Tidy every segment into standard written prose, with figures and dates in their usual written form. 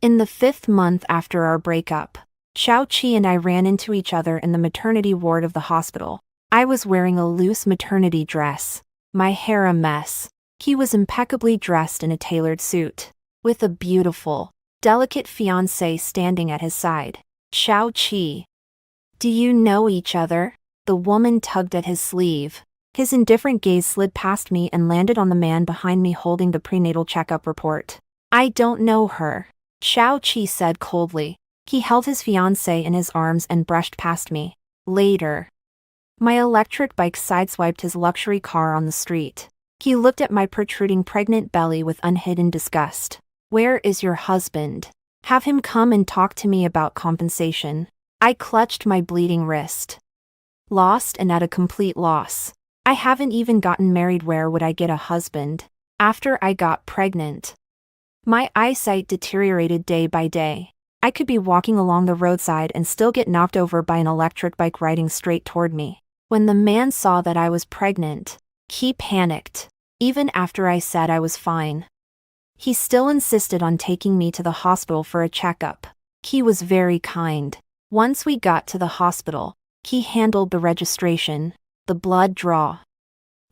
In the 5th month after our breakup, Xiao-Qi and I ran into each other in the maternity ward of the hospital. I was wearing a loose maternity dress, my hair a mess. He was impeccably dressed in a tailored suit, with a beautiful, delicate fiancée standing at his side. Xiao-Qi. Do you know each other? The woman tugged at his sleeve. His indifferent gaze slid past me and landed on the man behind me holding the prenatal checkup report. I don't know her, Xiao-Qi said coldly. He held his fiancée in his arms and brushed past me. Later. My electric bike sideswiped his luxury car on the street. He looked at my protruding pregnant belly with unhidden disgust. Where is your husband? Have him come and talk to me about compensation. I clutched my bleeding wrist. Lost and at a complete loss. I haven't even gotten married. Where would I get a husband? After I got pregnant. My eyesight deteriorated day by day. I could be walking along the roadside and still get knocked over by an electric bike riding straight toward me. When the man saw that I was pregnant, he panicked, even after I said I was fine. He still insisted on taking me to the hospital for a checkup. He was very kind. Once we got to the hospital, he handled the registration, the blood draw,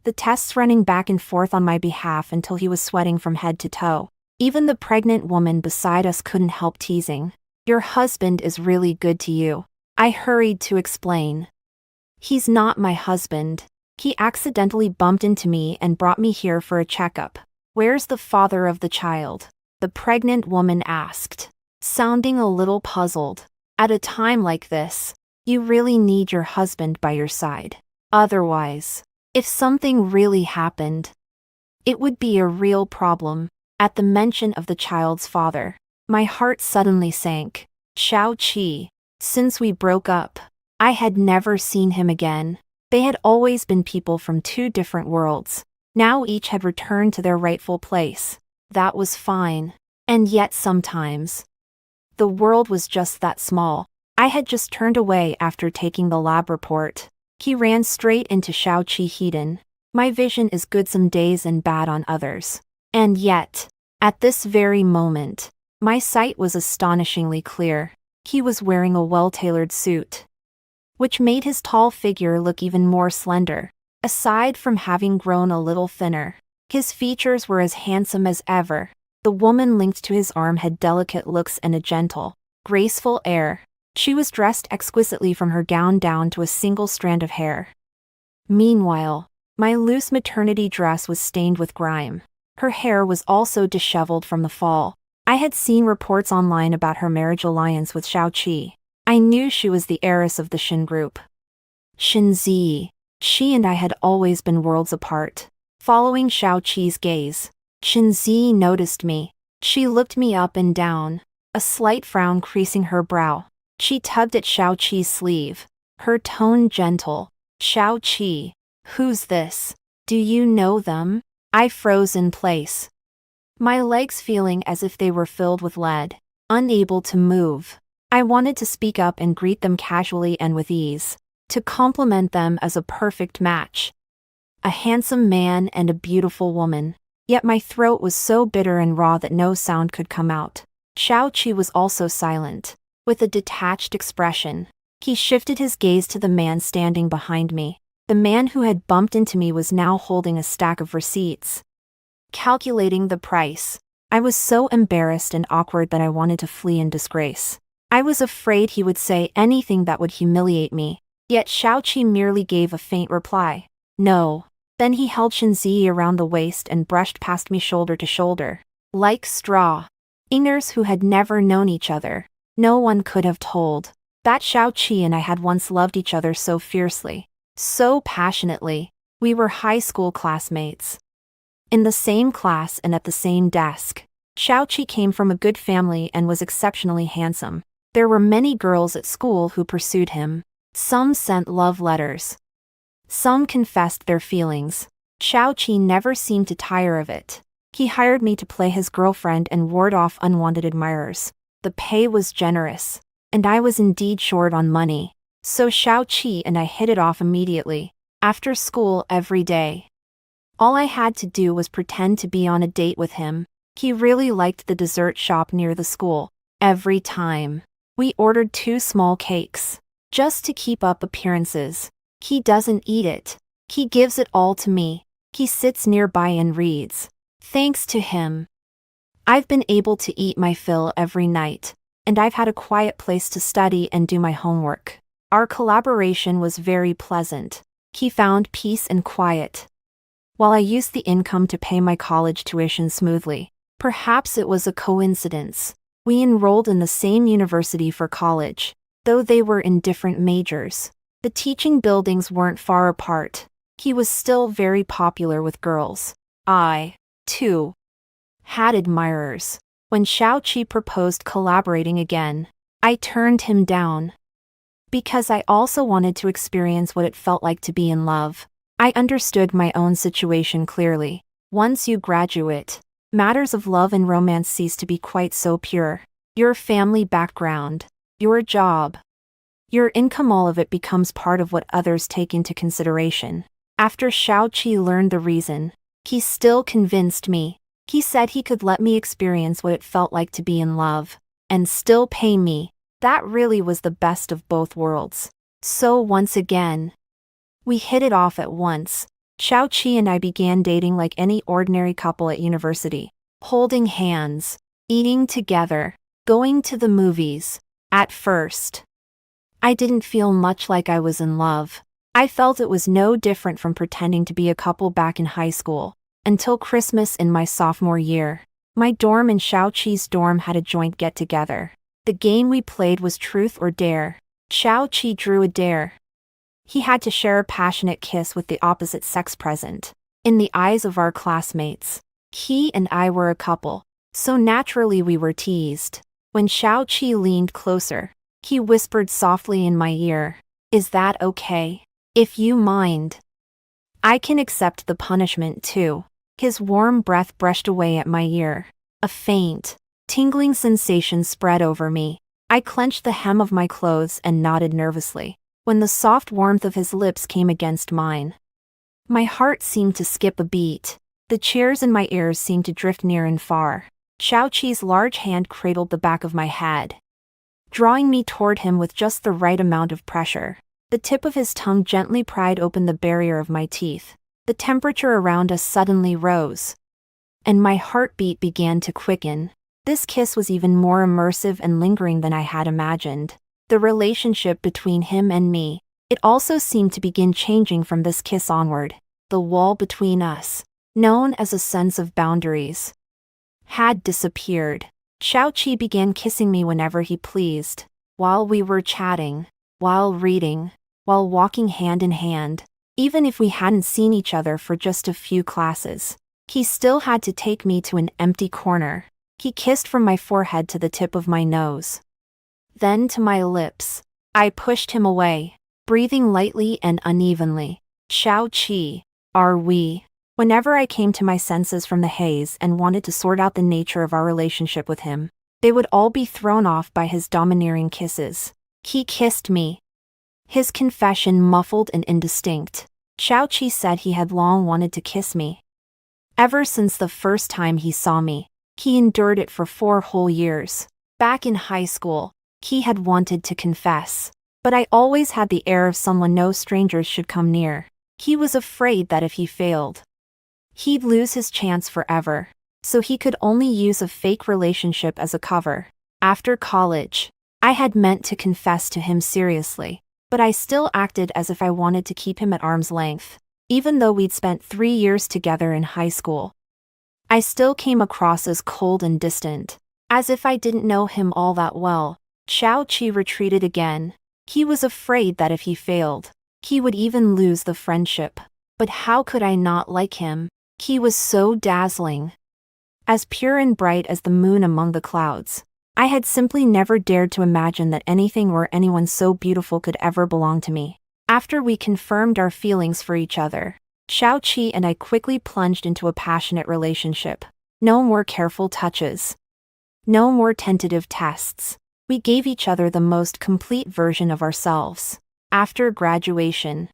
the tests running back and forth on my behalf until he was sweating from head to toe. Even the pregnant woman beside us couldn't help teasing. Your husband is really good to you. I hurried to explain. He's not my husband. He accidentally bumped into me and brought me here for a checkup. Where's the father of the child? The pregnant woman asked, sounding a little puzzled. At a time like this, you really need your husband by your side. Otherwise, if something really happened, it would be a real problem. At the mention of the child's father, my heart suddenly sank. Xiao-Qi. Since we broke up, I had never seen him again. They had always been people from two different worlds. Now each had returned to their rightful place. That was fine. And yet sometimes, the world was just that small. I had just turned away after taking the lab report. He ran straight into Xiao-Qi Heaton. My vision is good some days and bad on others. And yet, at this very moment, my sight was astonishingly clear. He was wearing a well-tailored suit, which made his tall figure look even more slender. Aside from having grown a little thinner, his features were as handsome as ever. The woman linked to his arm had delicate looks and a gentle, graceful air. She was dressed exquisitely from her gown down to a single strand of hair. Meanwhile, my loose maternity dress was stained with grime. Her hair was also disheveled from the fall. I had seen reports online about her marriage alliance with Xiao-Qi. I knew she was the heiress of the Shin group. Shinzi. She and I had always been worlds apart. Following Xiao-Qi's gaze, Shinzi noticed me. She looked me up and down, a slight frown creasing her brow. She tugged at Xiao-Qi's sleeve, her tone gentle. Xiao-Qi. Who's this? Do you know them? I froze in place, my legs feeling as if they were filled with lead, unable to move. I wanted to speak up and greet them casually and with ease, to compliment them as a perfect match. A handsome man and a beautiful woman. Yet my throat was so bitter and raw that no sound could come out. Xiao-Qi was also silent, with a detached expression. He shifted his gaze to the man standing behind me. The man who had bumped into me was now holding a stack of receipts, calculating the price. I was so embarrassed and awkward that I wanted to flee in disgrace. I was afraid he would say anything that would humiliate me. Yet Xiao-Qi merely gave a faint reply. No. Then he held Shinzi around the waist and brushed past me shoulder to shoulder. Like straw. Ingers who had never known each other. No one could have told that Xiao-Qi and I had once loved each other so fiercely, so passionately. We were high school classmates, in the same class and at the same desk. Xiao-Qi came from a good family and was exceptionally handsome. There were many girls at school who pursued him. Some sent love letters. Some confessed their feelings. Xiao-Qi never seemed to tire of it. He hired me to play his girlfriend and ward off unwanted admirers. The pay was generous, and I was indeed short on money. So Xiao-Qi and I hit it off immediately. After school every day. All I had to do was pretend to be on a date with him. He really liked the dessert shop near the school. Every time. We ordered 2 small cakes. Just to keep up appearances. He doesn't eat it. He gives it all to me. He sits nearby and reads. Thanks to him, I've been able to eat my fill every night, and I've had a quiet place to study and do my homework. Our collaboration was very pleasant. He found peace and quiet, while I used the income to pay my college tuition smoothly. Perhaps it was a coincidence. We enrolled in the same university for college, though they were in different majors. The teaching buildings weren't far apart. He was still very popular with girls. I, too, had admirers. When Xiaoqi proposed collaborating again, I turned him down. Because I also wanted to experience what it felt like to be in love. I understood my own situation clearly. Once you graduate, matters of love and romance cease to be quite so pure. Your family background, your job, your income, all of it becomes part of what others take into consideration. After Xiaoqi learned the reason, he still convinced me. He said he could let me experience what it felt like to be in love, and still pay me. That really was the best of both worlds. So once again, we hit it off at once. Xiaoqi and I began dating like any ordinary couple at university. Holding hands, eating together, going to the movies. At first, I didn't feel much like I was in love. I felt it was no different from pretending to be a couple back in high school. Until Christmas in my sophomore year. My dorm and Xiaoqi's dorm had a joint get-together. The game we played was truth or dare. Xiaoqi drew a dare. He had to share a passionate kiss with the opposite sex present. In the eyes of our classmates, he and I were a couple, so naturally we were teased. When Xiaoqi leaned closer, he whispered softly in my ear, "Is that okay? If you mind, I can accept the punishment too." His warm breath brushed away at my ear. A faint, tingling sensation spread over me. I clenched the hem of my clothes and nodded nervously. When the soft warmth of his lips came against mine, my heart seemed to skip a beat. The chairs in my ears seemed to drift near and far. Xiaoqi's large hand cradled the back of my head, drawing me toward him with just the right amount of pressure. The tip of his tongue gently pried open the barrier of my teeth. The temperature around us suddenly rose, and my heartbeat began to quicken. This kiss was even more immersive and lingering than I had imagined. The relationship between him and me, it also seemed to begin changing from this kiss onward. The wall between us, known as a sense of boundaries, had disappeared. Xiaoqi began kissing me whenever he pleased, while we were chatting, while reading, while walking hand in hand. Even if we hadn't seen each other for just a few classes, he still had to take me to an empty corner. He kissed from my forehead to the tip of my nose, then to my lips. I pushed him away, breathing lightly and unevenly. Xiaoqi, are we? Whenever I came to my senses from the haze and wanted to sort out the nature of our relationship with him, they would all be thrown off by his domineering kisses. He kissed me. His confession muffled and indistinct. Xiaoqi said he had long wanted to kiss me. Ever since the first time he saw me, he endured it for 4 whole years. Back in high school, he had wanted to confess, but I always had the air of someone no strangers should come near. He was afraid that if he failed, he'd lose his chance forever, so he could only use a fake relationship as a cover. After college, I had meant to confess to him seriously, but I still acted as if I wanted to keep him at arm's length. Even though we'd spent 3 years together in high school, I still came across as cold and distant, as if I didn't know him all that well. Xiaoqi retreated again. He was afraid that if he failed, he would even lose the friendship. But how could I not like him? He was so dazzling, as pure and bright as the moon among the clouds. I had simply never dared to imagine that anything or anyone so beautiful could ever belong to me. After we confirmed our feelings for each other, Xiaoqi and I quickly plunged into a passionate relationship. No more careful touches. No more tentative tests. We gave each other the most complete version of ourselves. After graduation,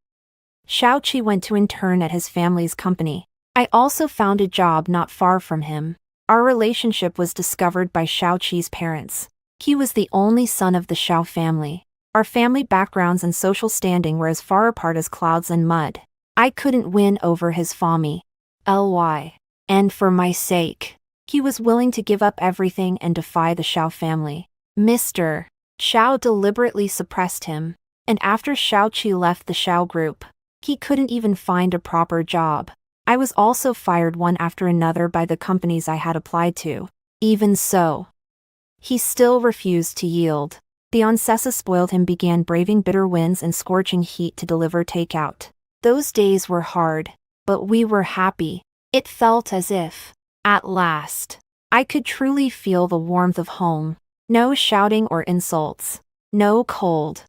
Xiaoqi went to intern at his family's company. I also found a job not far from him. Our relationship was discovered by Xiaoqi's parents. He was the only son of the Xiao family. Our family backgrounds and social standing were as far apart as clouds and mud. I couldn't win over his family. And for my sake, he was willing to give up everything and defy the Xiao family. Mr. Xiao deliberately suppressed him, and after Xiaoqi left the Xiao group, he couldn't even find a proper job. I was also fired one after another by the companies I had applied to. Even so, he still refused to yield. The ancestor spoiled him began braving bitter winds and scorching heat to deliver takeout. Those days were hard, but we were happy. It felt as if, at last, I could truly feel the warmth of home. No shouting or insults. No cold,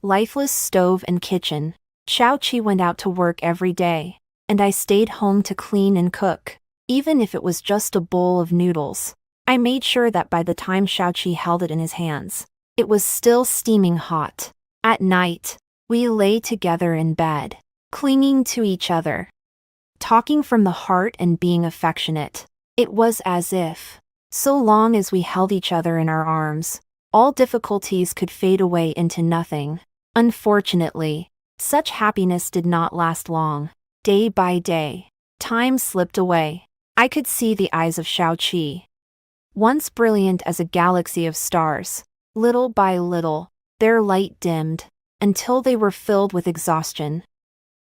lifeless stove and kitchen. Xiaoqi went out to work every day, and I stayed home to clean and cook, even if it was just a bowl of noodles. I made sure that by the time Xiaoqi held it in his hands, it was still steaming hot. At night, we lay together in bed, clinging to each other, talking from the heart and being affectionate. It was as if, so long as we held each other in our arms, all difficulties could fade away into nothing. Unfortunately, such happiness did not last long. Day by day, time slipped away. I could see the eyes of Xiaoqi, once brilliant as a galaxy of stars. Little by little, their light dimmed, until they were filled with exhaustion.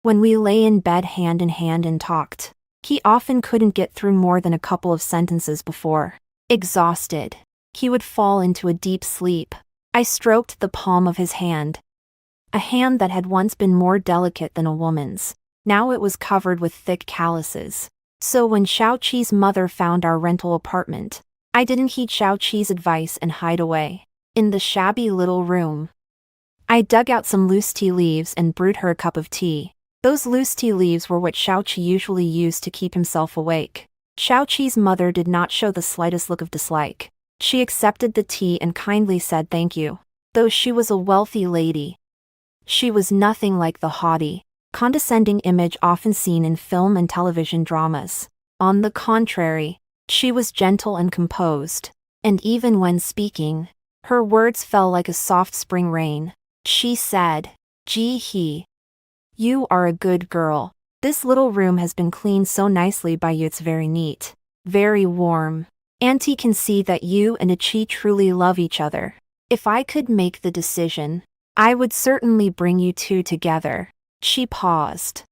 When we lay in bed hand in hand and talked, he often couldn't get through more than a couple of sentences before, exhausted, he would fall into a deep sleep. I stroked the palm of his hand, a hand that had once been more delicate than a woman's. Now it was covered with thick calluses. So when Xiaoqi's mother found our rental apartment, I didn't heed Xiaoqi's advice and hide away. In the shabby little room, I dug out some loose tea leaves and brewed her a cup of tea. Those loose tea leaves were what Xiaoqi usually used to keep himself awake. Xiaoqi's mother did not show the slightest look of dislike. She accepted the tea and kindly said thank you. Though she was a wealthy lady, she was nothing like the haughty, condescending image often seen in film and television dramas. On the contrary, she was gentle and composed, and even when speaking, her words fell like a soft spring rain. She said, "Ji he, you are a good girl. This little room has been cleaned so nicely by you. It's very neat, very warm. Auntie can see that you and Ichi truly love each other. If I could make the decision, I would certainly bring you two together." She paused,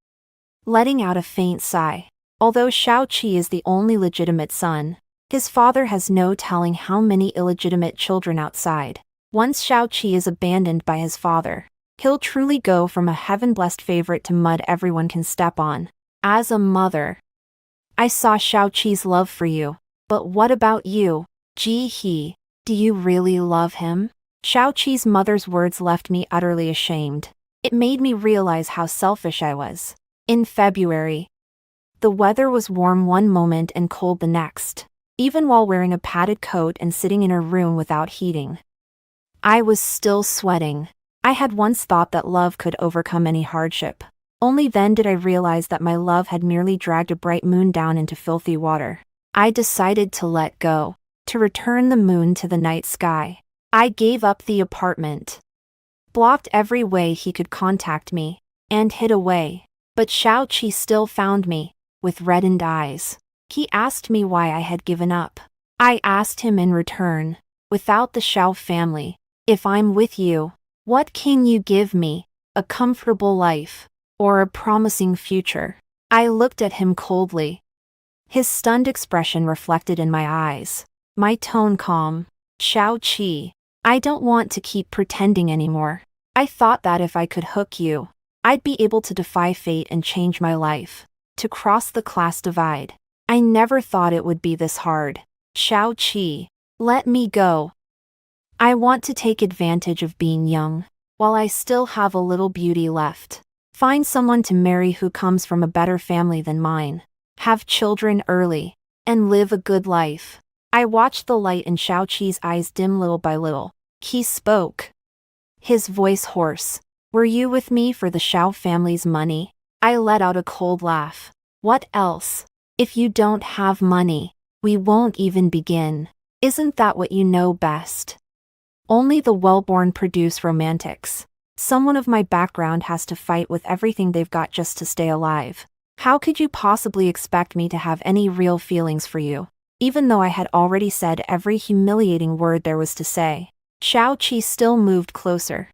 letting out a faint sigh. Although Xiaoqi is the only legitimate son, his father has no telling how many illegitimate children outside. Once Xiaoqi is abandoned by his father, he'll truly go from a heaven-blessed favorite to mud everyone can step on. As a mother, I saw Xiaoqi's love for you. But what about you, Ji he? Do you really love him? Xiaoqi's mother's words left me utterly ashamed. It made me realize how selfish I was. In February, the weather was warm one moment and cold the next. Even while wearing a padded coat and sitting in her room without heating, I was still sweating. I had once thought that love could overcome any hardship. Only then did I realize that my love had merely dragged a bright moon down into filthy water. I decided to let go, to return the moon to the night sky. I gave up the apartment, blocked every way he could contact me, and hid away. But Xiaoqi still found me, with reddened eyes. He asked me why I had given up. I asked him in return, without the Xiao family, if I'm with you, what can you give me? A comfortable life, or a promising future? I looked at him coldly, his stunned expression reflected in my eyes. My tone calm. Xiaoqi, I don't want to keep pretending anymore. I thought that if I could hook you, I'd be able to defy fate and change my life, to cross the class divide. I never thought it would be this hard. Xiaoqi, let me go. I want to take advantage of being young, while I still have a little beauty left. Find someone to marry who comes from a better family than mine. Have children early, and live a good life. I watched the light in Xiaoqi's eyes dim little by little. He spoke, his voice hoarse. Were you with me for the Xiao family's money? I let out a cold laugh. What else? If you don't have money, we won't even begin. Isn't that what you know best? Only the well-born produce romantics. Someone of my background has to fight with everything they've got just to stay alive. How could you possibly expect me to have any real feelings for you? Even though I had already said every humiliating word there was to say. Xiao-Qi still moved closer.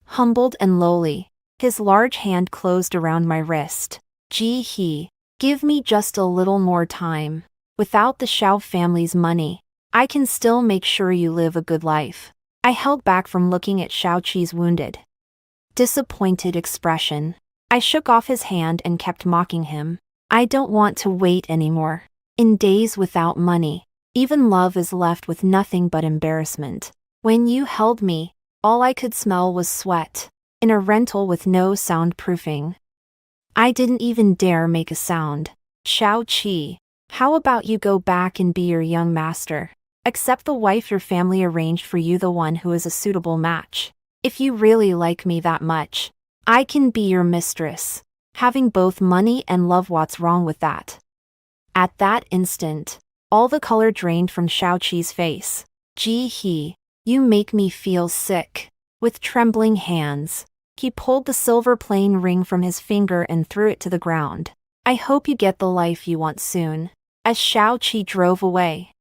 Humbled and lowly, his large hand closed around my wrist. Ji-he, give me just a little more time. Without the Xiao family's money, I can still make sure you live a good life. I held back from looking at Xiao-Qi's wounded, disappointed expression. I shook off his hand and kept mocking him. I don't want to wait anymore. In days without money, even love is left with nothing but embarrassment. When you held me, all I could smell was sweat. In a rental with no soundproofing. I didn't even dare make a sound. Xiao-Qi, how about you go back and be your young master? Accept the wife your family arranged for you, the one who is a suitable match. If you really like me that much, I can be your mistress. Having both money and love, what's wrong with that? At that instant, all the color drained from Xiao-Qi's face. Ji-he, you make me feel sick. With trembling hands, he pulled the silver plain ring from his finger and threw it to the ground. I hope you get the life you want soon. As Xiao-Qi drove away,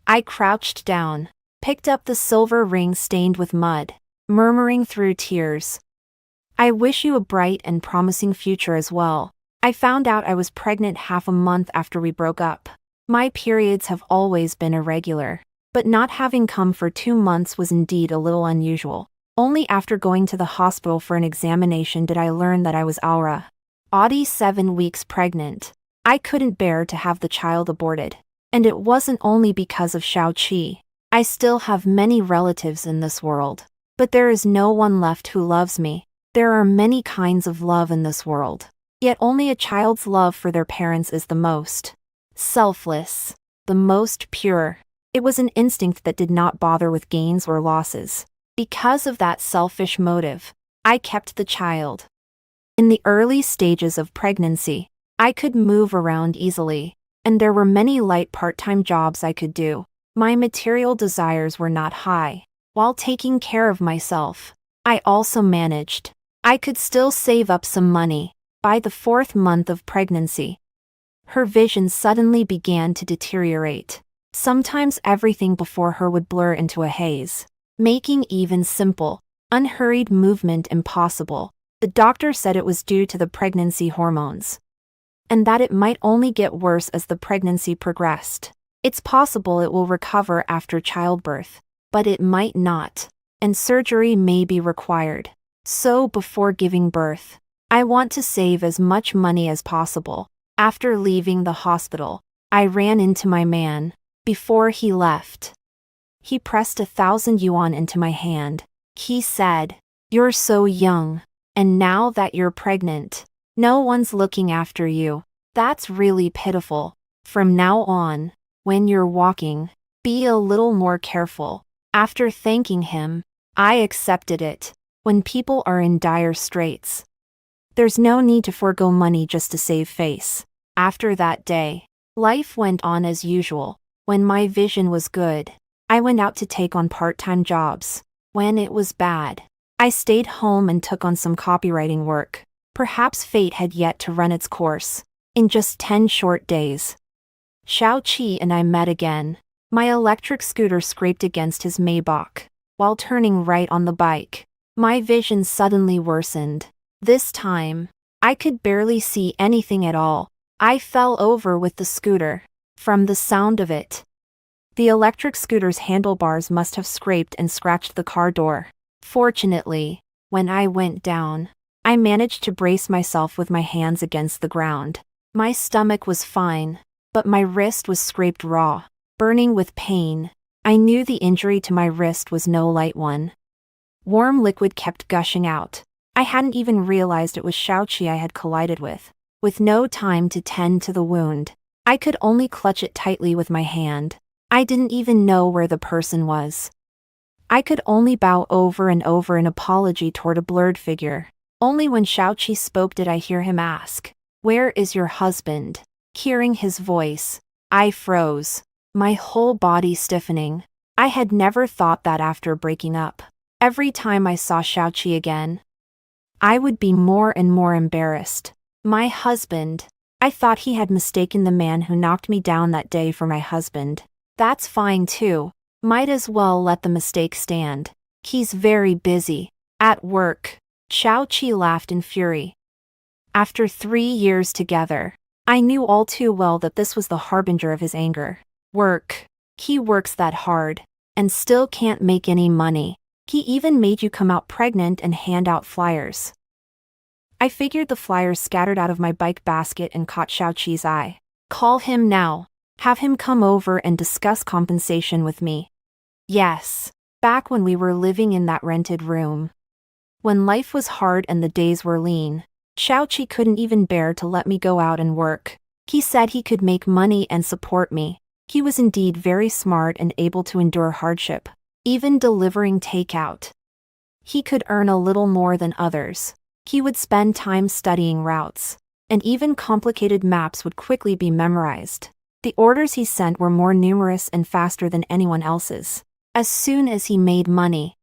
I crouched down, picked up the silver ring stained with mud, murmuring through tears. I wish you a bright and promising future as well. I found out I was pregnant half a month after we broke up. My periods have always been irregular, but not having come for 2 months was indeed a little unusual. Only after going to the hospital for an examination did I learn that I was already 7 weeks pregnant. I couldn't bear to have the child aborted. And it wasn't only because of Xiao-Qi. I still have many relatives in this world. But there is no one left who loves me. There are many kinds of love in this world. Yet only a child's love for their parents is the most selfless, the most pure. It was an instinct that did not bother with gains or losses. Because of that selfish motive, I kept the child. In the early stages of pregnancy, I could move around easily, and there were many light part-time jobs I could do. My material desires were not high. While taking care of myself, I also managed. I could still save up some money. By the 4th month of pregnancy, her vision suddenly began to deteriorate. Sometimes everything before her would blur into a haze, making even simple, unhurried movement impossible. The doctor said it was due to the pregnancy hormones, and that it might only get worse as the pregnancy progressed. It's possible it will recover after childbirth, but it might not, and surgery may be required. So before giving birth, I want to save as much money as possible. After leaving the hospital, I ran into my man. Before he left, he pressed 1,000 yuan into my hand. He said, "You're so young, and now that you're pregnant, no one's looking after you. That's really pitiful. From now on, when you're walking, be a little more careful." After thanking him, I accepted it. When people are in dire straits, there's no need to forego money just to save face. After that day, life went on as usual. When my vision was good, I went out to take on part-time jobs. When it was bad, I stayed home and took on some copywriting work. Perhaps fate had yet to run its course. In just 10 short days, Xiao-Qi and I met again. My electric scooter scraped against his Maybach. While turning right on the bike, my vision suddenly worsened. This time, I could barely see anything at all. I fell over with the scooter. From the sound of it, the electric scooter's handlebars must have scraped and scratched the car door. Fortunately, when I went down, I managed to brace myself with my hands against the ground. My stomach was fine, but my wrist was scraped raw, burning with pain. I knew the injury to my wrist was no light one. Warm liquid kept gushing out. I hadn't even realized it was Xiao-Qi I had collided with. With no time to tend to the wound, I could only clutch it tightly with my hand. I didn't even know where the person was. I could only bow over and over in apology toward a blurred figure. Only when Xiao-Qi spoke did I hear him ask, "Where is your husband?" Hearing his voice, I froze, my whole body stiffening. I had never thought that after breaking up. Every time I saw Xiaoqi again, I would be more and more embarrassed. My husband. I thought he had mistaken the man who knocked me down that day for my husband. That's fine too. Might as well let the mistake stand. He's very busy. At work. Xiaoqi laughed in fury. After 3 years together, I knew all too well that this was the harbinger of his anger. Work. He works that hard, and still can't make any money. He even made you come out pregnant and hand out flyers. I figured the flyers scattered out of my bike basket and caught Xiaoqi's eye. Call him now. Have him come over and discuss compensation with me. Yes. Back when we were living in that rented room. When life was hard and the days were lean, Xiaoqi couldn't even bear to let me go out and work. He said he could make money and support me. He was indeed very smart and able to endure hardship, even delivering takeout. He could earn a little more than others. He would spend time studying routes, and even complicated maps would quickly be memorized. The orders he sent were more numerous and faster than anyone else's. As soon as he made money,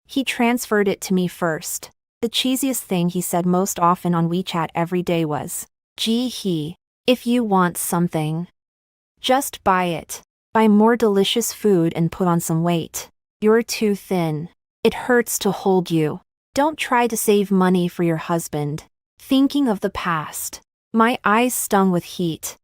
he transferred it to me first. The cheesiest thing he said most often on WeChat every day was, "Gee, if you want something, just buy it. Buy more delicious food and put on some weight. You're too thin. It hurts to hold you. Don't try to save money for your husband." Thinking of the past, my eyes stung with heat,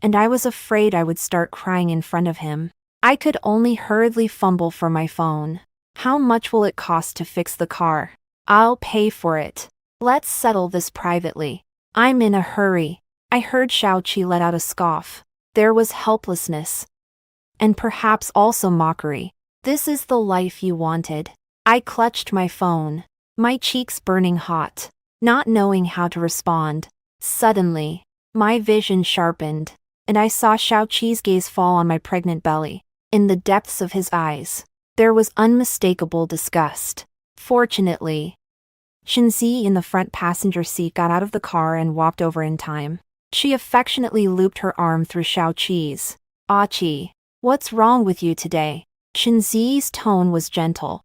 and I was afraid I would start crying in front of him. I could only hurriedly fumble for my phone. How much will it cost to fix the car? I'll pay for it. Let's settle this privately. I'm in a hurry. I heard Xiaoqi let out a scoff. There was helplessness, and perhaps also mockery. This is the life you wanted. I clutched my phone, my cheeks burning hot, not knowing how to respond. Suddenly, my vision sharpened, and I saw Xiaoqi's gaze fall on my pregnant belly. In the depths of his eyes, there was unmistakable disgust. Fortunately, Shinzi in the front passenger seat got out of the car and walked over in time. She affectionately looped her arm through Xiaoqi's. "Achi, what's wrong with you today?" Shinzi's tone was gentle,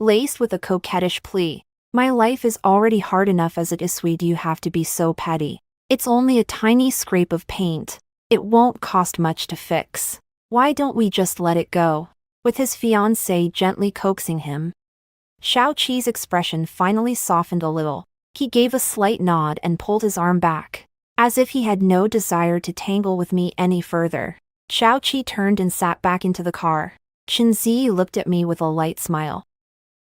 laced with a coquettish plea. "My life is already hard enough as it is. Why do you have to be so petty? It's only a tiny scrape of paint. It won't cost much to fix. Why don't we just let it go?" With his fiancée gently coaxing him, Xiaoqi's expression finally softened a little. He gave a slight nod and pulled his arm back, as if he had no desire to tangle with me any further. Xiaoqi turned and sat back into the car. Shinzi looked at me with a light smile,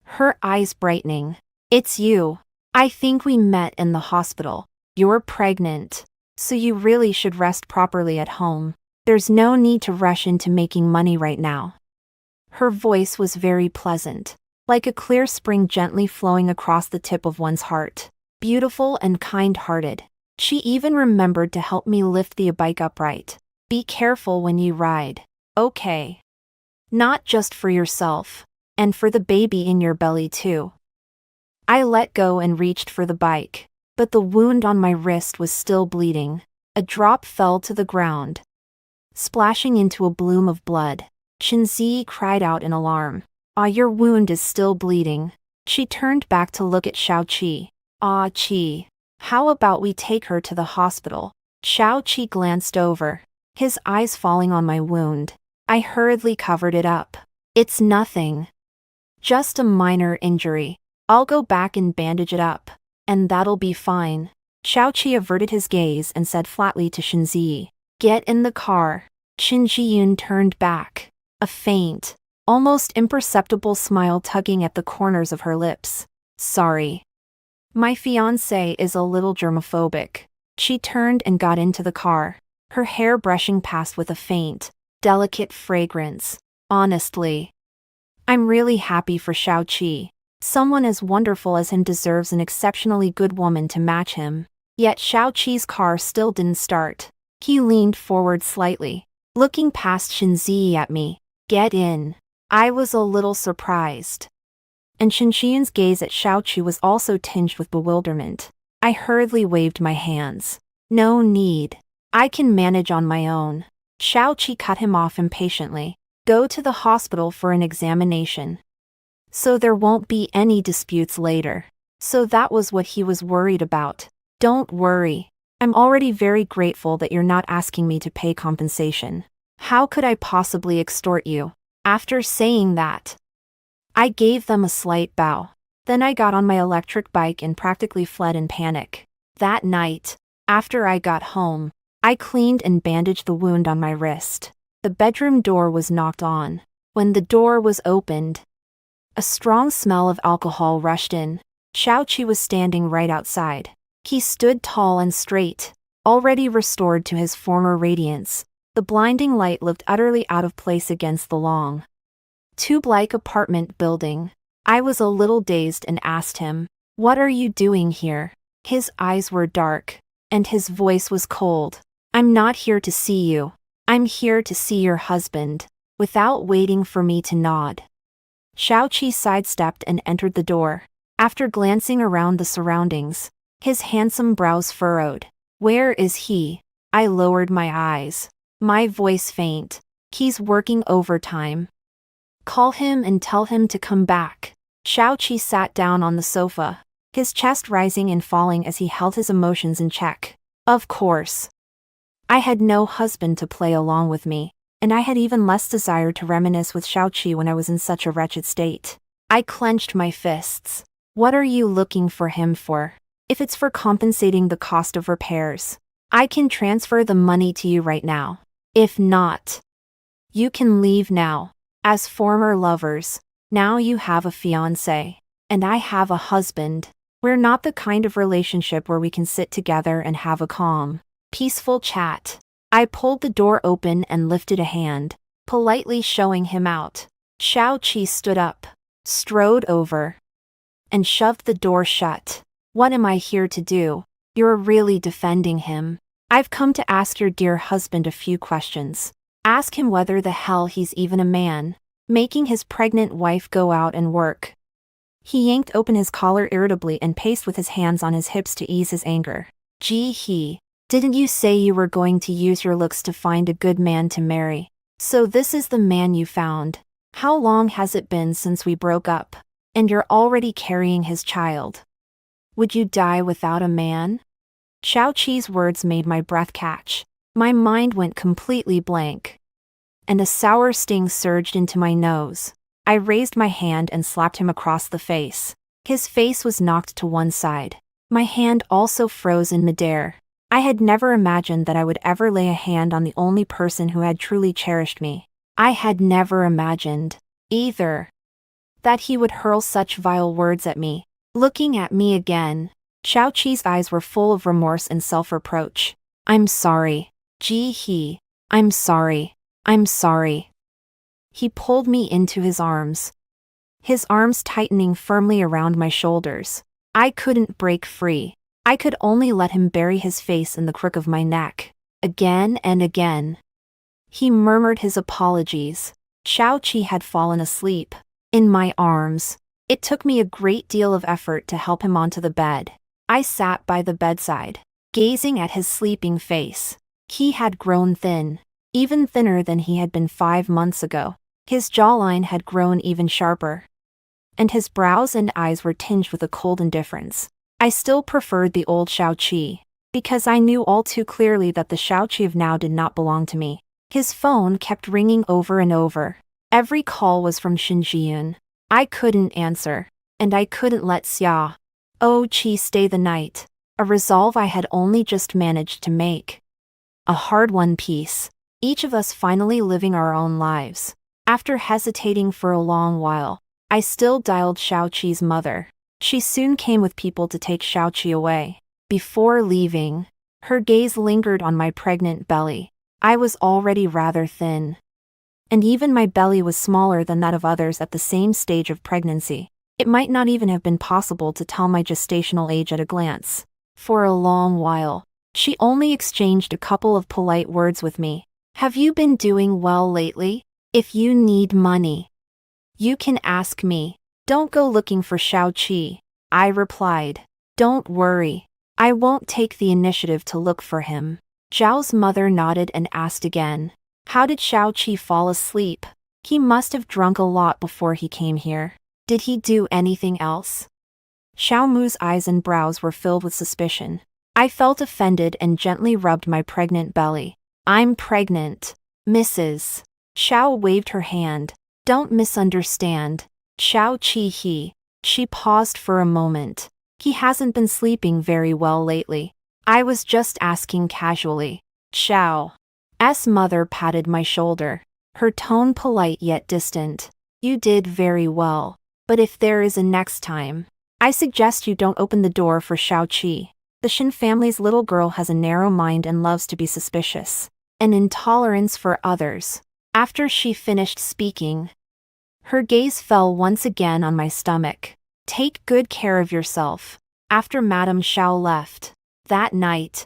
her eyes brightening. "It's you. I think we met in the hospital. You're pregnant, so you really should rest properly at home. There's no need to rush into making money right now." Her voice was very pleasant, like a clear spring gently flowing across the tip of one's heart. Beautiful and kind-hearted. She even remembered to help me lift the bike upright. "Be careful when you ride, okay? Not just for yourself, and for the baby in your belly too." I let go and reached for the bike, but the wound on my wrist was still bleeding. A drop fell to the ground, splashing into a bloom of blood. Shinzi cried out in alarm. "Ah, your wound is still bleeding." She turned back to look at Xiaoqi. "Ah, Qi, how about we take her to the hospital?" Xiaoqi glanced over, his eyes falling on my wound. I hurriedly covered it up. "It's nothing. Just a minor injury. I'll go back and bandage it up, and that'll be fine." Xiaoqi averted his gaze and said flatly to Shinzi, "Get in the car." Qin Jiyun turned back, a faint, almost imperceptible smile tugging at the corners of her lips. "Sorry. My fiancé is a little germophobic." She turned and got into the car, her hair brushing past with a faint, delicate fragrance. Honestly, I'm really happy for Xiaoqi. Someone as wonderful as him deserves an exceptionally good woman to match him. Yet Xiaoqi's car still didn't start. He leaned forward slightly, looking past Shinzi at me. "Get in." I was a little surprised, and Shinxian's gaze at Xiaoqi was also tinged with bewilderment. I hurriedly waved my hands. "No need. I can manage on my own." Xiaoqi cut him off impatiently. Go to the hospital for an examination. So there won't be any disputes later. So that was what he was worried about. Don't worry. I'm already very grateful that you're not asking me to pay compensation. How could I possibly extort you? After saying that, I gave them a slight bow. Then I got on my electric bike and practically fled in panic. That night, after I got home, I cleaned and bandaged the wound on my wrist. The bedroom door was knocked on. When the door was opened, a strong smell of alcohol rushed in. Xiaoqi was standing right outside. He stood tall and straight, already restored to his former radiance. The blinding light looked utterly out of place against the long, tube-like apartment building. I was a little dazed and asked him, "What are you doing here?" His eyes were dark, and his voice was cold. "I'm not here to see you. I'm here to see your husband." Without waiting for me to nod, Xiaoqi sidestepped and entered the door. After glancing around the surroundings, his handsome brows furrowed. "Where is he?" I lowered my eyes, my voice faint. "He's working overtime. Call him and tell him to come back." Xiaoqi sat down on the sofa, his chest rising and falling as he held his emotions in check. Of course, I had no husband to play along with me, and I had even less desire to reminisce with Xiaoqi when I was in such a wretched state. I clenched my fists. "What are you looking for him for? If it's for compensating the cost of repairs, I can transfer the money to you right now. If not, you can leave now. As former lovers, now you have a fiancé, and I have a husband. We're not the kind of relationship where we can sit together and have a calm, peaceful chat." I pulled the door open and lifted a hand, politely showing him out. Xiaoqi stood up, strode over, and shoved the door shut. "What am I here to do?" "You're really defending him. I've come to ask your dear husband a few questions. Ask him whether the hell he's even a man, making his pregnant wife go out and work." He yanked open his collar irritably and paced with his hands on his hips to ease his anger. "Gee, didn't you say you were going to use your looks to find a good man to marry? So this is the man you found. How long has it been since we broke up? And you're already carrying his child. Would you die without a man?" Xiaoqi's words made my breath catch. My mind went completely blank, and a sour sting surged into my nose. I raised my hand and slapped him across the face. His face was knocked to one side. My hand also froze in midair. I had never imagined that I would ever lay a hand on the only person who had truly cherished me. I had never imagined, either, that he would hurl such vile words at me. Looking at me again, Xiaoqi's eyes were full of remorse and self-reproach. "I'm sorry. I'm sorry. I'm sorry." He pulled me into his arms, his arms tightening firmly around my shoulders. I couldn't break free. I could only let him bury his face in the crook of my neck. Again and again, he murmured his apologies. Xiaoqi had fallen asleep in my arms. It took me a great deal of effort to help him onto the bed. I sat by the bedside, gazing at his sleeping face. He had grown thin, even thinner than he had been 5 months ago. His jawline had grown even sharper, and his brows and eyes were tinged with a cold indifference. I still preferred the old Xiaoqi, because I knew all too clearly that the Xiaoqi of now did not belong to me. His phone kept ringing over and over. Every call was from Xinjian. I couldn't answer, and I couldn't let Xiaoqi stay the night, a resolve I had only just managed to make. A hard-won peace, each of us finally living our own lives. After hesitating for a long while, I still dialed Xiaoqi's mother. She soon came with people to take Xiaoqi away. Before leaving, her gaze lingered on my pregnant belly. I was already rather thin, and even my belly was smaller than that of others at the same stage of pregnancy. It might not even have been possible to tell my gestational age at a glance. For a long while, she only exchanged a couple of polite words with me. "Have you been doing well lately? If you need money, you can ask me. Don't go looking for Xiaoqi," I replied. "Don't worry. I won't take the initiative to look for him." Zhao's mother nodded and asked again, "How did Xiaoqi fall asleep?" He must have drunk a lot before he came here. Did he do anything else? Xiao Mu's eyes and brows were filled with suspicion. I felt offended and gently rubbed my pregnant belly. I'm pregnant, Mrs. Xiao waved her hand. Don't misunderstand. Xiao Qi he. She paused for a moment. He hasn't been sleeping very well lately. I was just asking casually. Xiao's mother patted my shoulder, her tone polite yet distant. You did very well. But if there is a next time, I suggest you don't open the door for Xiao Qi. The Shin family's little girl has a narrow mind and loves to be suspicious. An intolerance for others. After she finished speaking, her gaze fell once again on my stomach. Take good care of yourself. After Madame Xiao left that night,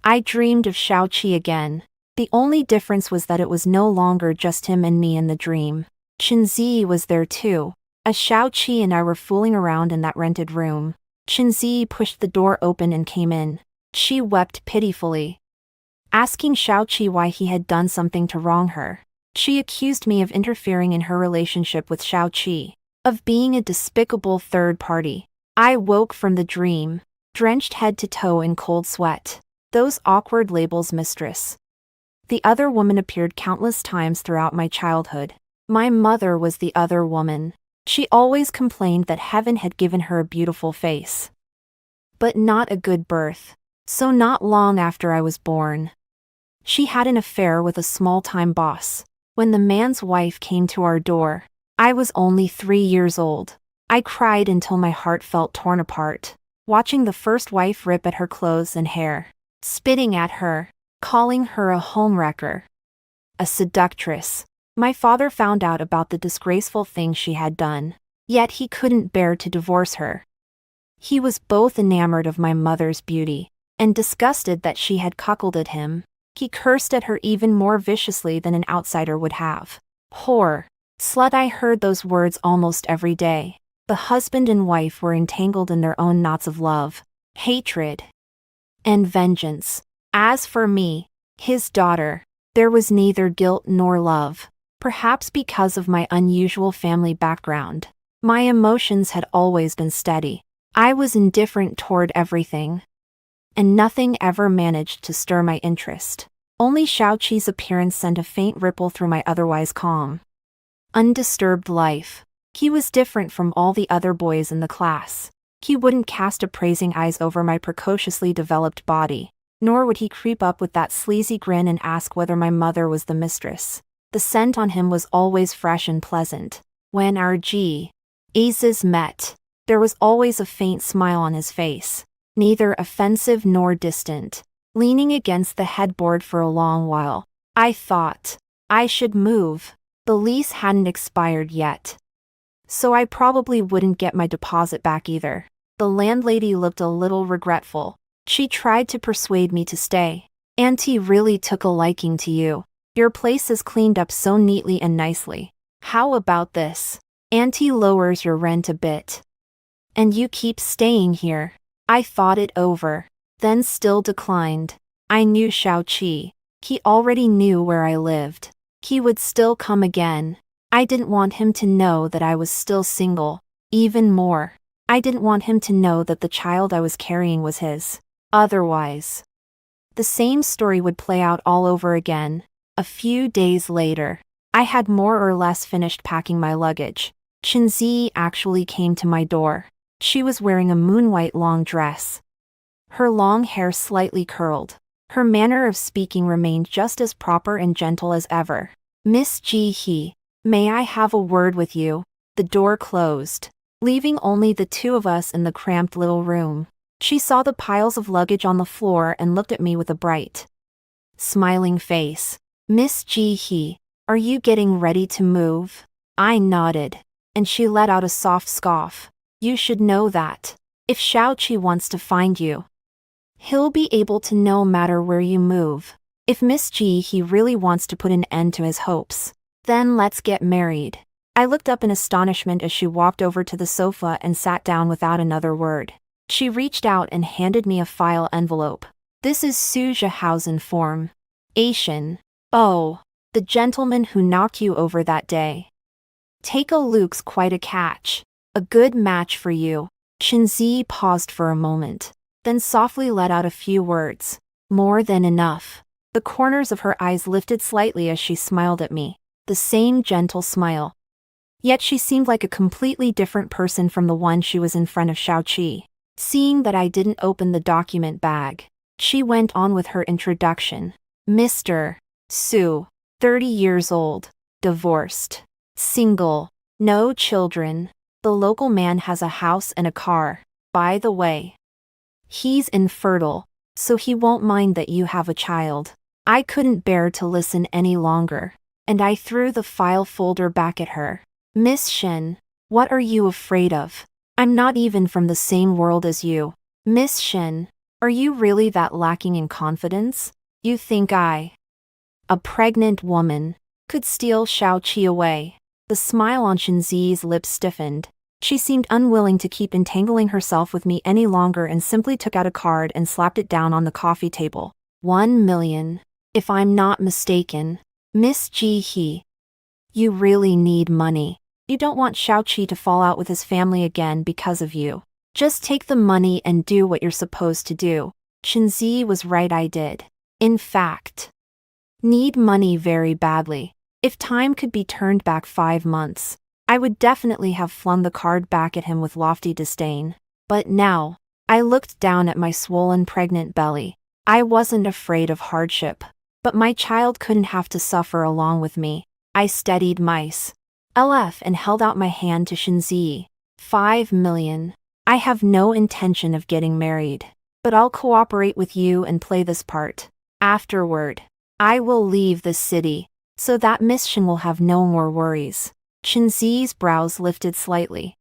I dreamed of Xiao Qi again. The only difference was that it was no longer just him and me in the dream. Qinzi was there too. As Xiao Qi and I were fooling around in that rented room, Qinzi pushed the door open and came in. She wept pitifully, asking Xiao Qi why he had done something to wrong her. She accused me of interfering in her relationship with Xiao Qi, of being a despicable third party. I woke from the dream, drenched head to toe in cold sweat. Those awkward labels, mistress. The other woman appeared countless times throughout my childhood. My mother was the other woman. She always complained that heaven had given her a beautiful face, but not a good birth. So not long after I was born, she had an affair with a small-time boss. When the man's wife came to our door, I was only 3 years old. I cried until my heart felt torn apart, watching the first wife rip at her clothes and hair, spitting at her, calling her a homewrecker, a seductress. My father found out about the disgraceful thing she had done, yet he couldn't bear to divorce her. He was both enamored of my mother's beauty and disgusted that she had cuckolded him. He cursed at her even more viciously than an outsider would have. Whore, slut. I heard those words almost every day. The husband and wife were entangled in their own knots of love, hatred, and vengeance. As for me, his daughter, there was neither guilt nor love. Perhaps because of my unusual family background, my emotions had always been steady. I was indifferent toward everything, and nothing ever managed to stir my interest. Only Xiao Qi's appearance sent a faint ripple through my otherwise calm, undisturbed life. He was different from all the other boys in the class. He wouldn't cast appraising eyes over my precociously developed body, nor would he creep up with that sleazy grin and ask whether my mother was the mistress. The scent on him was always fresh and pleasant. When our G's met, there was always a faint smile on his face, neither offensive nor distant. Leaning against the headboard for a long while, I thought I should move. The lease hadn't expired yet, so I probably wouldn't get my deposit back either. The landlady looked a little regretful. She tried to persuade me to stay. Auntie really took a liking to you. Your place is cleaned up so neatly and nicely. How about this? Auntie lowers your rent a bit, and you keep staying here. I thought it over, then still declined. I knew Xiao Qi. He already knew where I lived. He would still come again. I didn't want him to know that I was still single. Even more, I didn't want him to know that the child I was carrying was his. Otherwise, the same story would play out all over again. A few days later, I had more or less finished packing my luggage. Qinzi actually came to my door. She was wearing a moon-white long dress, her long hair slightly curled. Her manner of speaking remained just as proper and gentle as ever. Miss Ji He, may I have a word with you? The door closed, leaving only the two of us in the cramped little room. She saw the piles of luggage on the floor and looked at me with a bright, smiling face. Miss Ji He, are you getting ready to move? I nodded, and she let out a soft scoff. You should know that, if Xiao Qi wants to find you, he'll be able to no matter where you move. If Miss Ji He really wants to put an end to his hopes, then let's get married. I looked up in astonishment as she walked over to the sofa and sat down without another word. She reached out and handed me a file envelope. This is Suzhihausen form. Asian. Oh. The The gentleman who knocked you over that day. Take a look's quite a catch. A good match for you. Shinzi paused for a moment, then softly let out a few words. More than enough. The corners of her eyes lifted slightly as she smiled at me. The same gentle smile. Yet she seemed like a completely different person from the one she was in front of Xiaoqi. Seeing that I didn't open the document bag, she went on with her introduction. Mr. Su, 30 years old, divorced, single, no children. The local man has a house and a car, by the way. He's infertile, so he won't mind that you have a child. I couldn't bear to listen any longer, and I threw the file folder back at her. Miss Shen, what are you afraid of? I'm not even from the same world as you. Miss Shen, are you really that lacking in confidence? You think I, a pregnant woman, could steal Xiaoqi away? The smile on Shinzi's lips stiffened. She seemed unwilling to keep entangling herself with me any longer and simply took out a card and slapped it down on the coffee table. 1 million. If I'm not mistaken. Miss Ji He. You really need money. You don't want Xiaoqi to fall out with his family again because of you. Just take the money and do what you're supposed to do. Shinzi was right, I did. In fact, need money very badly. If time could be turned back 5 months, I would definitely have flung the card back at him with lofty disdain. But now, I looked down at my swollen pregnant belly. I wasn't afraid of hardship, but my child couldn't have to suffer along with me. I steadied mice. LF and held out my hand to Shinzi. 5 million. I have no intention of getting married, but I'll cooperate with you and play this part. Afterward, I will leave the city, so that Miss Shen will have no more worries. Shinzi's brows lifted slightly.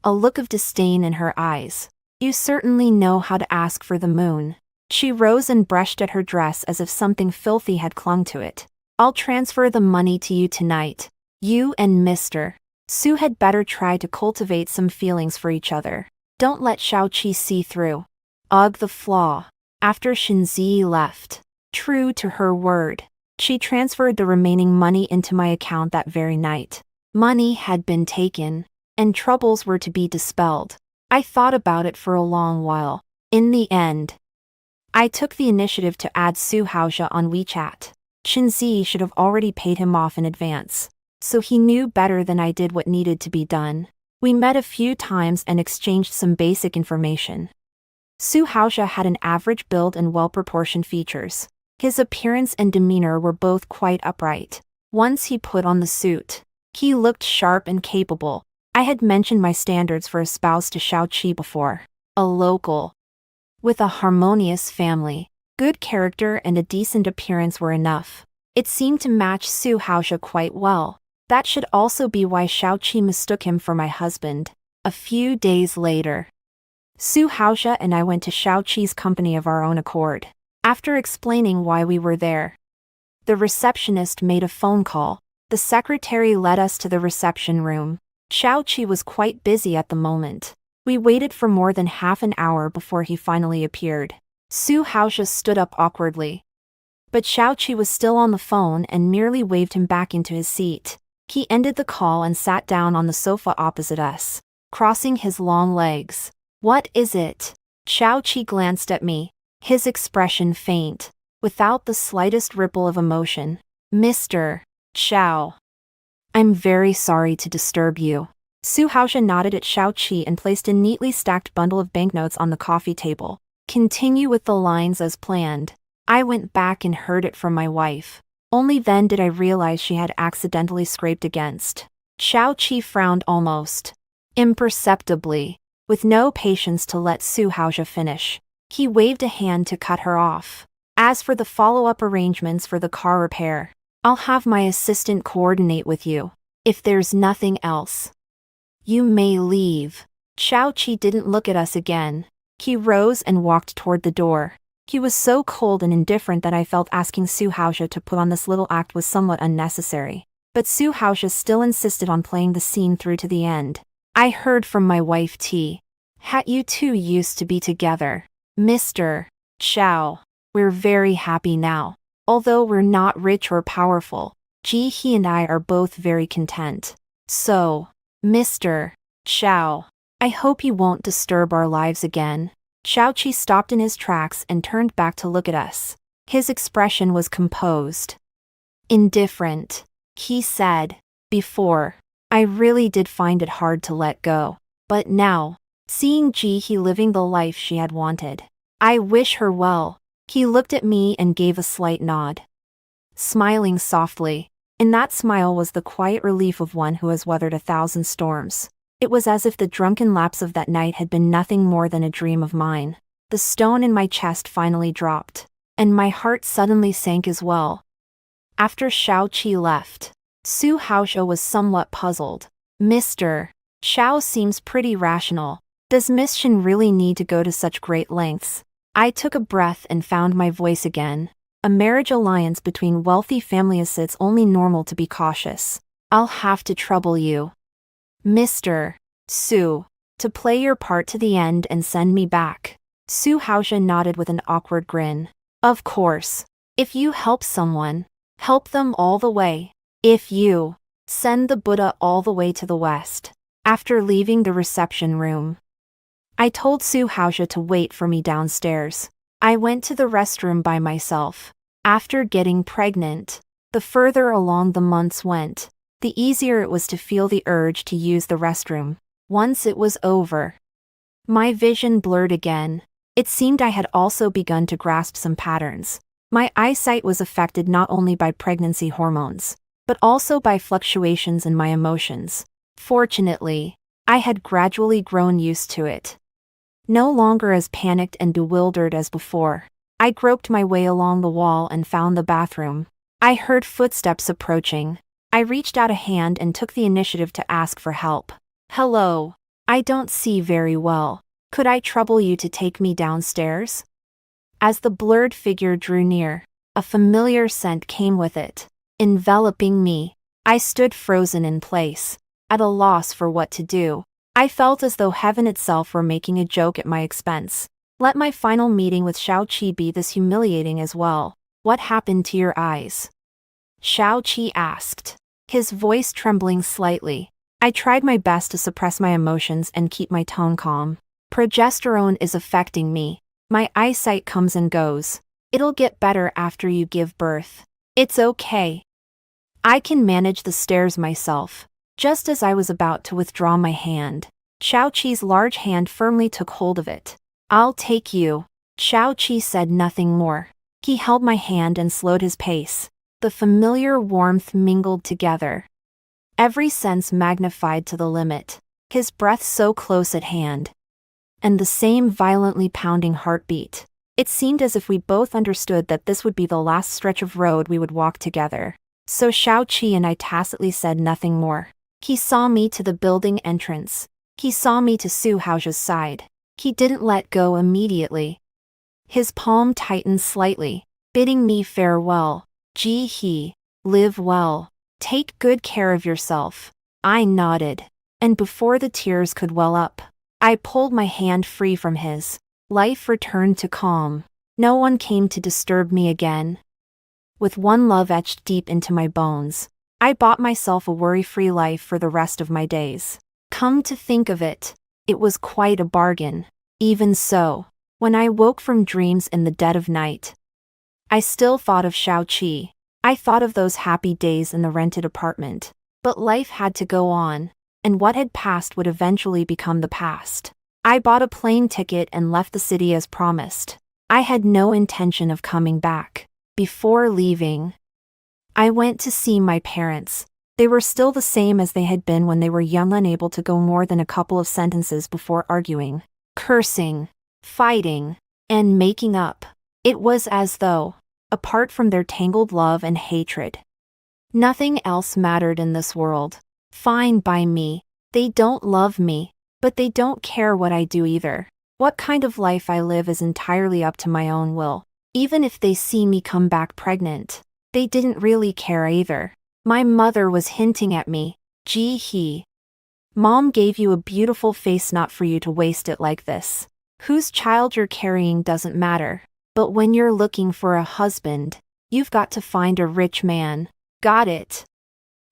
A look of disdain in her eyes. You certainly know how to ask for the moon. She rose and brushed at her dress as if something filthy had clung to it. I'll transfer the money to you tonight. You and Mr. Su had better try to cultivate some feelings for each other. Don't let Xiaoqi see through. Ugh, the flaw. After Shinzi left, true to her word, she transferred the remaining money into my account that very night. Money had been taken, and troubles were to be dispelled. I thought about it for a long while. In the end, I took the initiative to add Su Haoxia on WeChat. Shinzi should have already paid him off in advance, so he knew better than I did what needed to be done. We met a few times and exchanged some basic information. Su Haoxia had an average build and well-proportioned features. His appearance and demeanor were both quite upright. Once he put on the suit, he looked sharp and capable. I had mentioned my standards for a spouse to Xiaoqi before. A local, with a harmonious family, good character and a decent appearance were enough. It seemed to match Su Haoxia quite well. That should also be why Xiaoqi mistook him for my husband. A few days later, Su Haoxia and I went to Xiaoqi's company of our own accord. After explaining why we were there, the receptionist made a phone call. The secretary led us to the reception room. Xiaoqi was quite busy at the moment. We waited for more than half an hour before he finally appeared. Su Haoxia stood up awkwardly, but Xiaoqi was still on the phone and merely waved him back into his seat. He ended the call and sat down on the sofa opposite us, crossing his long legs. What is it? Xiaoqi glanced at me, his expression faint, without the slightest ripple of emotion. Mr. Xiao. I'm very sorry to disturb you. Su Haoxia nodded at Xiaoqi and placed a neatly stacked bundle of banknotes on the coffee table. Continue with the lines as planned. I went back and heard it from my wife. Only then did I realize she had accidentally scraped against. Xiaoqi frowned almost imperceptibly, with no patience to let Su Haoxia finish. He waved a hand to cut her off. As for the follow-up arrangements for the car repair, I'll have my assistant coordinate with you. If there's nothing else, you may leave. Xiaoqi didn't look at us again. He rose and walked toward the door. He was so cold and indifferent that I felt asking Su Haoxia to put on this little act was somewhat unnecessary. But Su Haoxia still insisted on playing the scene through to the end. I heard from my wife T. Hat you two used to be together. Mr. Xiao. We're very happy now. Although we're not rich or powerful, He and I are both very content. So, Mr. Xiao, I hope you won't disturb our lives again. Xiao-Chi stopped in his tracks and turned back to look at us. His expression was composed. Indifferent. He said, before, I really did find it hard to let go. But now, seeing He living the life she had wanted, I wish her well. He looked at me and gave a slight nod, smiling softly. In that smile was the quiet relief of one who has weathered 1,000 storms. It was as if the drunken lapse of that night had been nothing more than a dream of mine. The stone in my chest finally dropped, and my heart suddenly sank as well. After Xiao-Chi left, Su Haoshou was somewhat puzzled. Mr. Xiao seems pretty rational. Does Miss Shin really need to go to such great lengths? I took a breath and found my voice again. A marriage alliance between wealthy families, it's only normal to be cautious. I'll have to trouble you, Mr. Su, to play your part to the end and send me back. Su Haoshou nodded with an awkward grin. Of course. If you help someone, help them all the way. If you send the Buddha all the way to the west. After leaving the reception room, I told Su Haoshou to wait for me downstairs. I went to the restroom by myself. After getting pregnant, the further along the months went, the easier it was to feel the urge to use the restroom. Once it was over, my vision blurred again. It seemed I had also begun to grasp some patterns. My eyesight was affected not only by pregnancy hormones, but also by fluctuations in my emotions. Fortunately, I had gradually grown used to it. No longer as panicked and bewildered as before, I groped my way along the wall and found the bathroom. I heard footsteps approaching. I reached out a hand and took the initiative to ask for help. Hello. I don't see very well. Could I trouble you to take me downstairs? As the blurred figure drew near, a familiar scent came with it, enveloping me. I stood frozen in place, at a loss for what to do. I felt as though heaven itself were making a joke at my expense. Let my final meeting with Xiao-Chi be this humiliating as well. What happened to your eyes? Xiao-Chi asked, his voice trembling slightly. I tried my best to suppress my emotions and keep my tone calm. Progesterone is affecting me. My eyesight comes and goes. It'll get better after you give birth. It's okay. I can manage the stairs myself. Just as I was about to withdraw my hand, Xiao-Chi's large hand firmly took hold of it. I'll take you. Xiao-Chi said nothing more. He held my hand and slowed his pace. The familiar warmth mingled together, every sense magnified to the limit. His breath so close at hand, and the same violently pounding heartbeat. It seemed as if we both understood that this would be the last stretch of road we would walk together. So Xiao-Chi and I tacitly said nothing more. He saw me to the building entrance. He saw me to Su Haoshou's side. He didn't let go immediately. His palm tightened slightly, bidding me farewell. He, live well. Take good care of yourself. I nodded, and before the tears could well up, I pulled my hand free from his. Life returned to calm. No one came to disturb me again. With one love etched deep into my bones, I bought myself a worry-free life for the rest of my days. Come to think of it, it was quite a bargain. Even so, when I woke from dreams in the dead of night, I still thought of Xiao-Chi. I thought of those happy days in the rented apartment. But life had to go on, and what had passed would eventually become the past. I bought a plane ticket and left the city as promised. I had no intention of coming back. Before leaving, I went to see my parents. They were still the same as they had been when they were young, unable to go more than a couple of sentences before arguing, cursing, fighting, and making up. It was as though, apart from their tangled love and hatred, nothing else mattered in this world. Fine by me. They don't love me, but they don't care what I do either. What kind of life I live is entirely up to my own will. Even if they see me come back pregnant, they didn't really care either. My mother was hinting at me. Mom gave you a beautiful face, not for you to waste it like this. Whose child you're carrying doesn't matter. But when you're looking for a husband, you've got to find a rich man. Got it.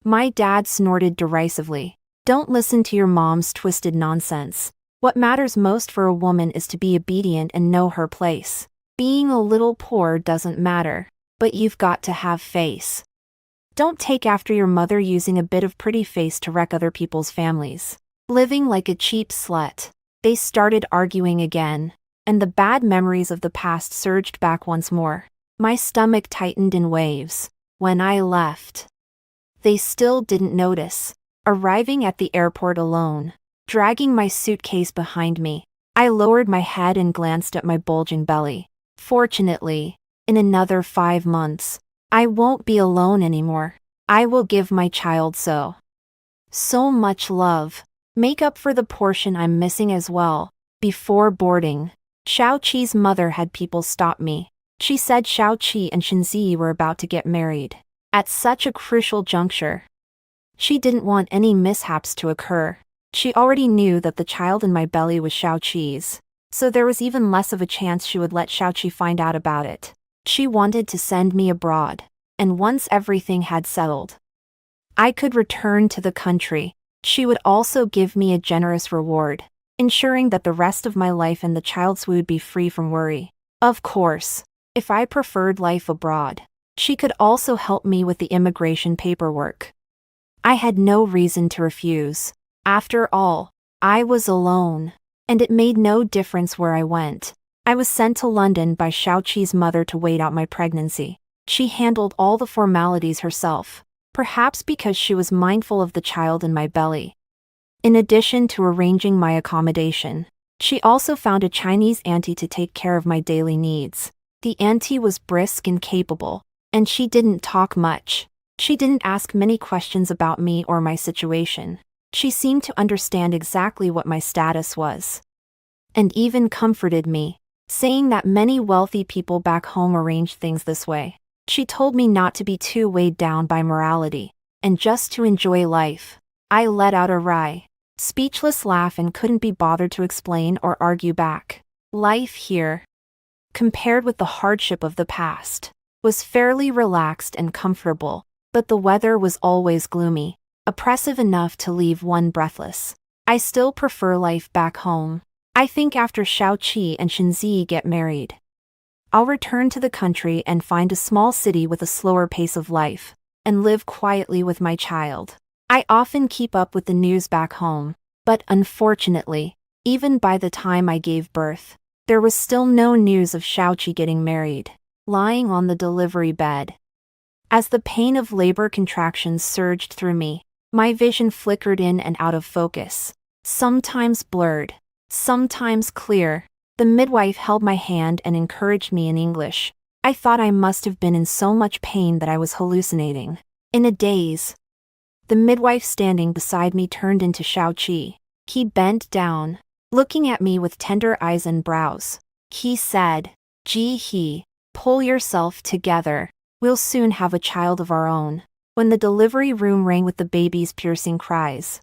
My dad snorted derisively. Don't listen to your mom's twisted nonsense. What matters most for a woman is to be obedient and know her place. Being a little poor doesn't matter, but you've got to have face. Don't take after your mother using a bit of pretty face to wreck other people's families. Living like a cheap slut. They started arguing again, and the bad memories of the past surged back once more. My stomach tightened in waves. When I left, they still didn't notice. Arriving at the airport alone, dragging my suitcase behind me, I lowered my head and glanced at my bulging belly. Fortunately, in another 5 months, I won't be alone anymore. I will give my child so much love. Make up for the portion I'm missing as well. Before boarding, Xiaoqi's mother had people stop me. She said Xiaoqi and Shenzi were about to get married. At such a crucial juncture, she didn't want any mishaps to occur. She already knew that the child in my belly was Xiaoqi's, so there was even less of a chance she would let Xiaoqi find out about it. She wanted to send me abroad, and once everything had settled, I could return to the country. She would also give me a generous reward, ensuring that the rest of my life and the child's would be free from worry. Of course, if I preferred life abroad, she could also help me with the immigration paperwork. I had no reason to refuse. After all, I was alone, and it made no difference where I went. I was sent to London by Xiaoqi's mother to wait out my pregnancy. She handled all the formalities herself, perhaps because she was mindful of the child in my belly. In addition to arranging my accommodation, she also found a Chinese auntie to take care of my daily needs. The auntie was brisk and capable, and she didn't talk much. She didn't ask many questions about me or my situation. She seemed to understand exactly what my status was, and even comforted me, saying that many wealthy people back home arrange things this way. She told me not to be too weighed down by morality, and just to enjoy life. I let out a wry, speechless laugh and couldn't be bothered to explain or argue back. Life here, compared with the hardship of the past, was fairly relaxed and comfortable, but the weather was always gloomy, oppressive enough to leave one breathless. I still prefer life back home. I think after Xiaoqi and Shenzi get married, I'll return to the country and find a small city with a slower pace of life, and live quietly with my child. I often keep up with the news back home, but unfortunately, even by the time I gave birth, there was still no news of Xiaoqi getting married. Lying on the delivery bed, as the pain of labor contractions surged through me, my vision flickered in and out of focus, sometimes blurred, sometimes clear. The midwife held my hand and encouraged me in English. I thought I must have been in so much pain that I was hallucinating. In a daze, the midwife standing beside me turned into Xiaoqi. He bent down, looking at me with tender eyes and brows. He said, "Ji-hee, pull yourself together. We'll soon have a child of our own." When the delivery room rang with the baby's piercing cries,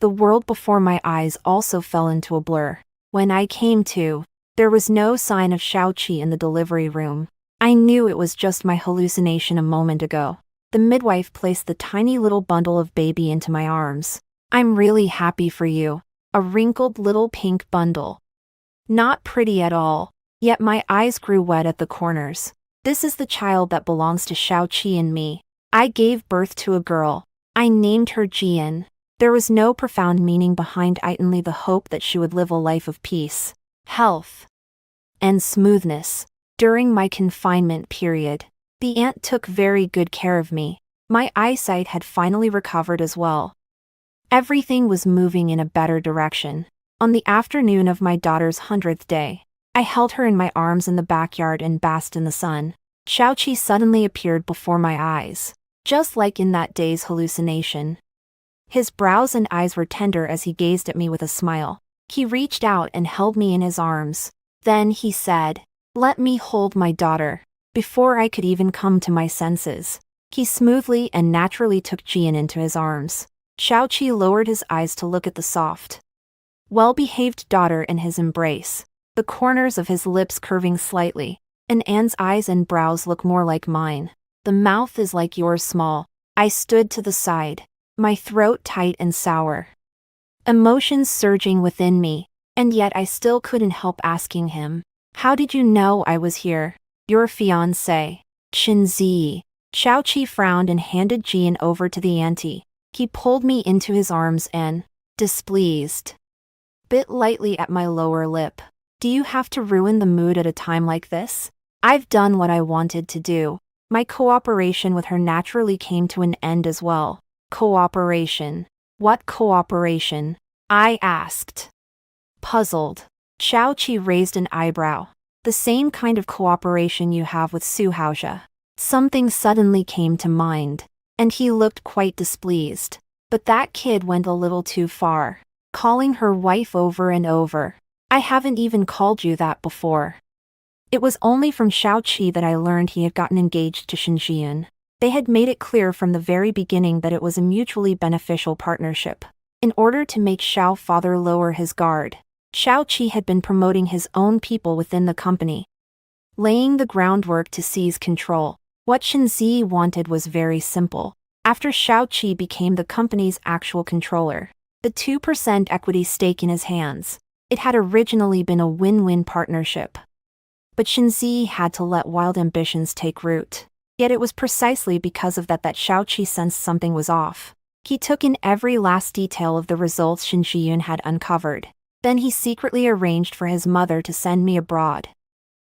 the world before my eyes also fell into a blur. When I came to, there was no sign of Xiaoqi in the delivery room. I knew it was just my hallucination a moment ago. The midwife placed the tiny little bundle of baby into my arms. "I'm really happy for you." A wrinkled little pink bundle. Not pretty at all, yet my eyes grew wet at the corners. This is the child that belongs to Xiaoqi and me. I gave birth to a girl. I named her Jian. There was no profound meaning behind it, only the hope that she would live a life of peace, health, and smoothness. During my confinement period, the aunt took very good care of me. My eyesight had finally recovered as well. Everything was moving in a better direction. On the afternoon of my daughter's 100th day, I held her in my arms in the backyard and basked in the sun. Xiaoqi suddenly appeared before my eyes, just like in that day's hallucination. His brows and eyes were tender as he gazed at me with a smile. He reached out and held me in his arms. Then he said, "Let me hold my daughter." Before I could even come to my senses, he smoothly and naturally took Jian into his arms. Xiaoqi lowered his eyes to look at the soft, well-behaved daughter in his embrace, the corners of his lips curving slightly, and Anne's eyes and brows look more like mine. The mouth is like yours small. I stood to the side, my throat tight and sour. Emotions surging within me, and yet I still couldn't help asking him, "How did you know I was here?" "Your fiancé, Shinzi." Xiaoqi frowned and handed Jian over to the auntie. He pulled me into his arms and, displeased, bit lightly at my lower lip. "Do you have to ruin the mood at a time like this? I've done what I wanted to do." My cooperation with her naturally came to an end as well. Cooperation? What cooperation? I asked. Puzzled. Xiaoqi raised an eyebrow. "The same kind of cooperation you have with Su Haojia." Something suddenly came to mind, and he looked quite displeased. "But that kid went a little too far, calling her wife over and over. I haven't even called you that before." It was only from Xiaoqi that I learned he had gotten engaged to Shinjian. They had made it clear from the very beginning that it was a mutually beneficial partnership. In order to make Xiao father lower his guard, Xiaoqi had been promoting his own people within the company, laying the groundwork to seize control. What Shinzi wanted was very simple. After Xiaoqi became the company's actual controller, the 2% equity stake in his hands, it had originally been a win-win partnership. But Shinzi had to let wild ambitions take root. Yet it was precisely because of that Xiaoqi sensed something was off. He took in every last detail of the results Shinjiyun had uncovered. Then he secretly arranged for his mother to send me abroad,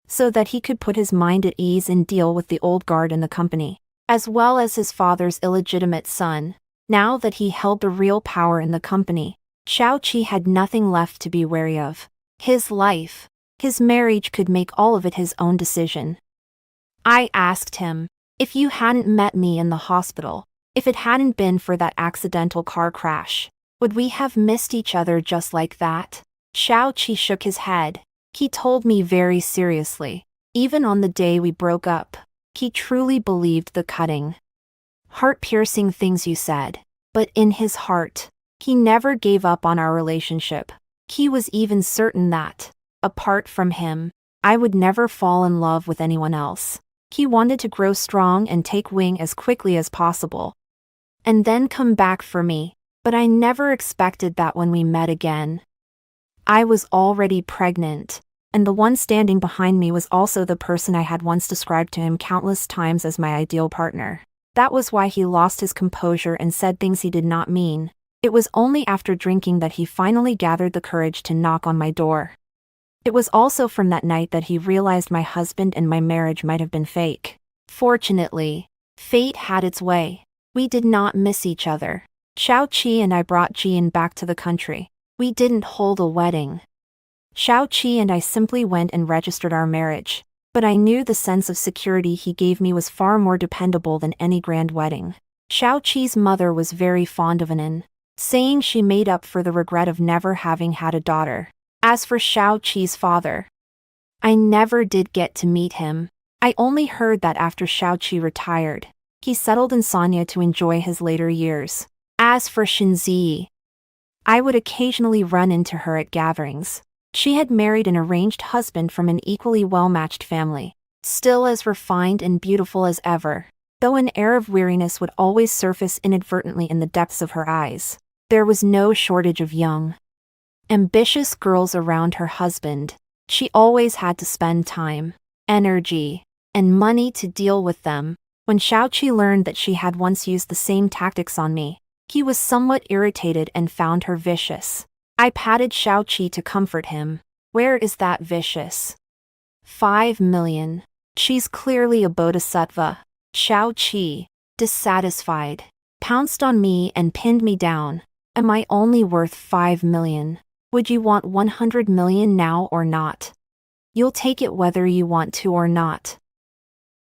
so that he could put his mind at ease and deal with the old guard in the company, as well as his father's illegitimate son. Now that he held the real power in the company, Xiaoqi had nothing left to be wary of. His life, his marriage could make all of it his own decision. I asked him, "If you hadn't met me in the hospital, if it hadn't been for that accidental car crash, would we have missed each other just like that?" Xiaoqi shook his head. He told me very seriously, even on the day we broke up, he truly believed the cutting, heart-piercing things you said. But in his heart, he never gave up on our relationship. He was even certain that, apart from him, I would never fall in love with anyone else. He wanted to grow strong and take wing as quickly as possible, and then come back for me, but I never expected that when we met again. I was already pregnant, and the one standing behind me was also the person I had once described to him countless times as my ideal partner. That was why he lost his composure and said things he did not mean. It was only after drinking that he finally gathered the courage to knock on my door. It was also from that night that he realized my husband and my marriage might have been fake. Fortunately, fate had its way. We did not miss each other. Xiaoqi and I brought Jian back to the country. We didn't hold a wedding. Xiaoqi and I simply went and registered our marriage, but I knew the sense of security he gave me was far more dependable than any grand wedding. Xiaoqi's mother was very fond of Anan, saying she made up for the regret of never having had a daughter. As for Xiaoqi's father, I never did get to meet him. I only heard that after Xiaoqi retired, he settled in Sanya to enjoy his later years. As for Shinzi, I would occasionally run into her at gatherings. She had married an arranged husband from an equally well-matched family, still as refined and beautiful as ever, though an air of weariness would always surface inadvertently in the depths of her eyes. There was no shortage of young, ambitious girls around her husband. She always had to spend time, energy, and money to deal with them. When Xiaoqi learned that she had once used the same tactics on me, he was somewhat irritated and found her vicious. I patted Xiaoqi to comfort him. "Where is that vicious?" 5 million. She's clearly a bodhisattva. Xiaoqi, dissatisfied, pounced on me and pinned me down. "Am I only worth 5 million? Would you want 100 million now or not? You'll take it whether you want to or not."